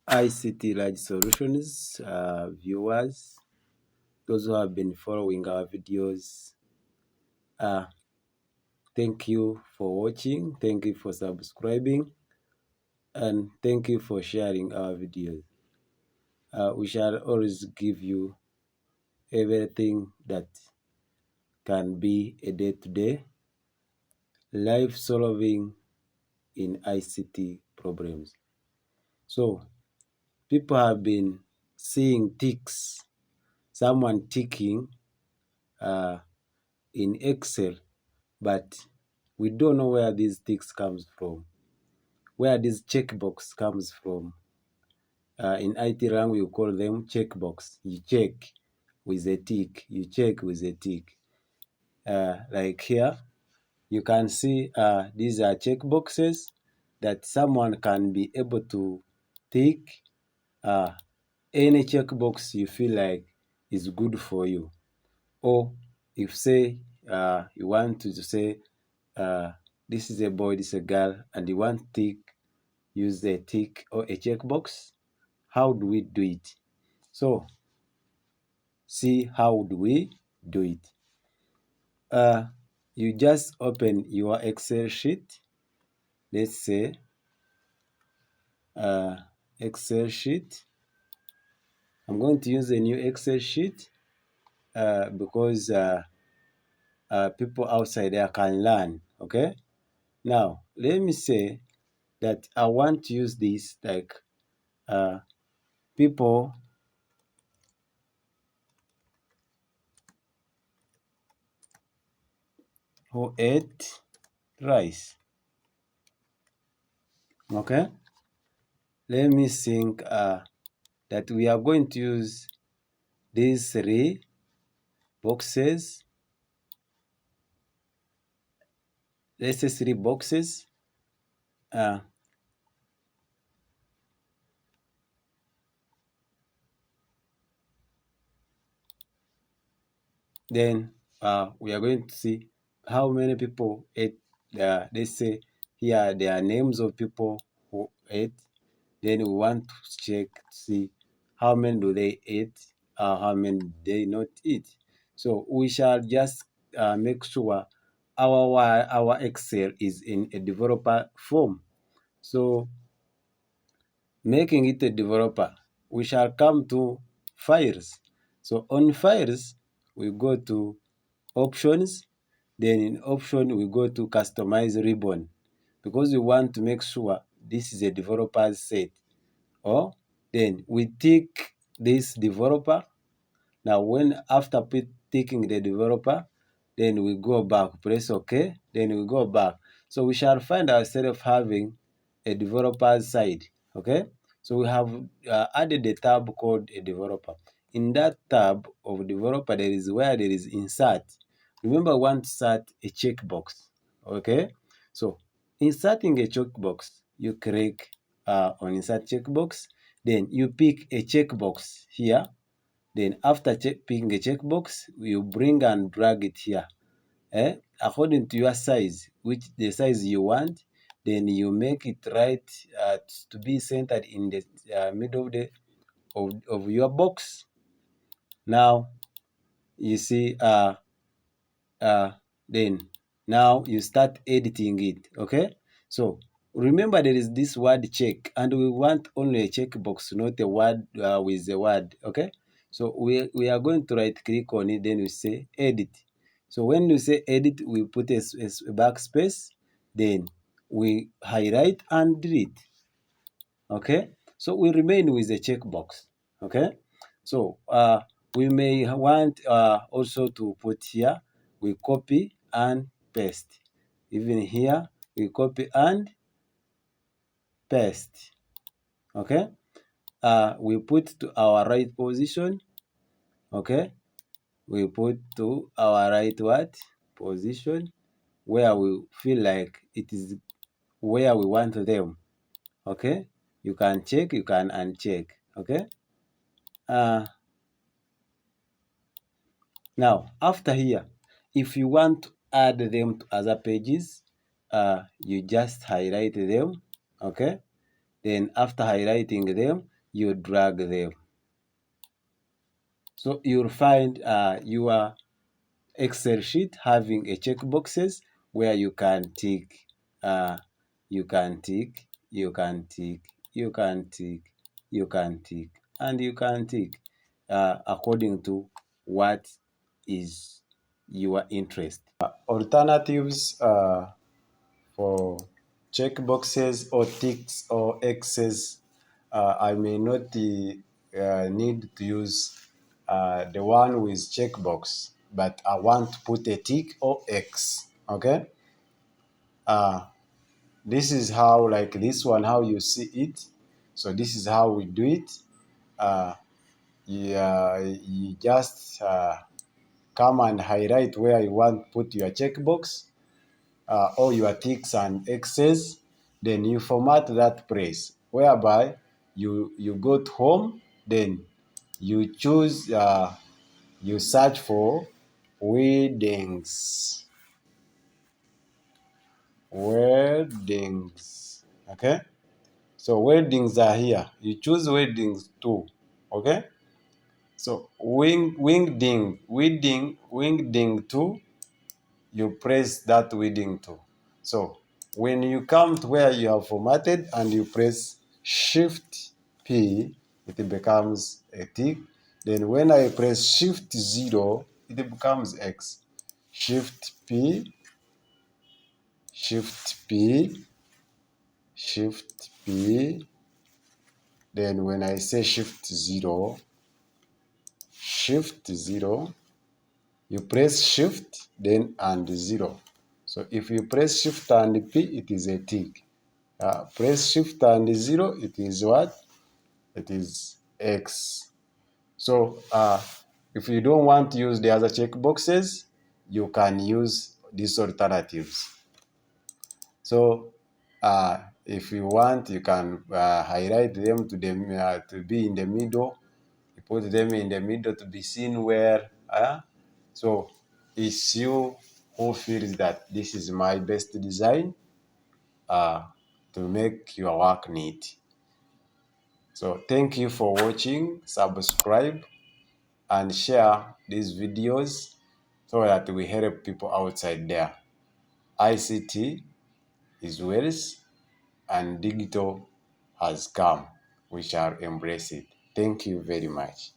ICT Large Solutions viewers, those who have been following our videos, thank you for watching, thank you for subscribing, and thank you for sharing our videos. We shall always give you everything that can be a day-to-day life solving in ICT problems. So people have been seeing ticks, someone ticking in Excel, but we don't know where these ticks comes from, where this checkbox comes from. In IT language, we call them checkbox. You check with a tick. You check with a tick. Like here, you can see these are checkboxes that someone can be able to tick any checkbox you feel like is good for you. Or if say you want to say this is a boy, this is a girl, and you want to tick, use a tick or a checkbox. How do we do it? So see how do we do it. You just open your Excel sheet. Let's say Excel sheet. I'm going to use a new Excel sheet because people outside there can learn. Okay. Now let me say that I want to use this like people who ate rice. Okay, let me think that we are going to use these three boxes. Let's say three boxes. Then we are going to see how many people ate. Let's say here there are names of people who ate. Then we want to check to see how many do they eat, how many they not eat. So we shall just make sure our Excel is in a developer form. So making it a developer, we shall come to files. So on files, we go to options. Then in option, we go to customize ribbon because we want to make sure this is a developer's set. Or then we tick this developer. Now when after ticking the developer, then we go back, press OK, then we go back. So we shall find ourselves having a developer's side. Okay, so we have added a tab called a developer. In that tab of developer, there is where there is insert. Remember, we want to insert a checkbox. Okay, so inserting a checkbox, you click on insert checkbox, then you pick a checkbox here. Then after picking a checkbox, you bring and drag it here. According to your size, which the size you want, then you make it right to be centered in the middle of your box. Now you see then now you start editing it. Okay, so remember there is this word check, and we want only a checkbox, not a word with a word. Okay, so we are going to right click on it, then we say edit. So when you say edit, we put a backspace, then we highlight and delete. Okay, so we remain with the checkbox. Okay, so we may want also to put here, we copy and paste. Even here we copy and paste. Okay, we put to our right position. Okay, we put to our right what position, where we feel like it is where we want them. Okay, you can check, you can uncheck. Okay, now after here, if you want to add them to other pages, you just highlight them. Okay, then after highlighting them, you drag them. So you'll find your Excel sheet having a checkboxes where you can tick, you can tick, you can tick, you can tick, you can tick, and you can tick according to what is your interest. Alternatives for checkboxes or ticks or X's, I may not need to use the one with checkbox, but I want to put a tick or X. Okay. This is how, like this one, how you see it. So this is how we do it. You just come and highlight where you want to put your checkbox, all your ticks and X's, then you format that place, whereby you go to home, then you choose, you search for weddings, okay. So weddings are here. You choose weddings too, okay. So wingding too, you press that wedding too. So when you come to where you have formatted and you press Shift P, it becomes a tick. Then when I press Shift 0, it becomes X. Shift P, Shift P, Shift P. Then when I say Shift 0, Shift 0, you press Shift, then and 0. So if you press Shift and P, it is a tick. Press Shift and 0, it is what? It is X. So if you don't want to use the other checkboxes, you can use these alternatives. So if you want, you can highlight them to be in the middle. You put them in the middle to be seen where. So it's you who feels that this is my best design to make your work neat. So thank you for watching. Subscribe and share these videos so that we help people outside there. ICT is wealth and digital has come. We shall embrace it. Thank you very much.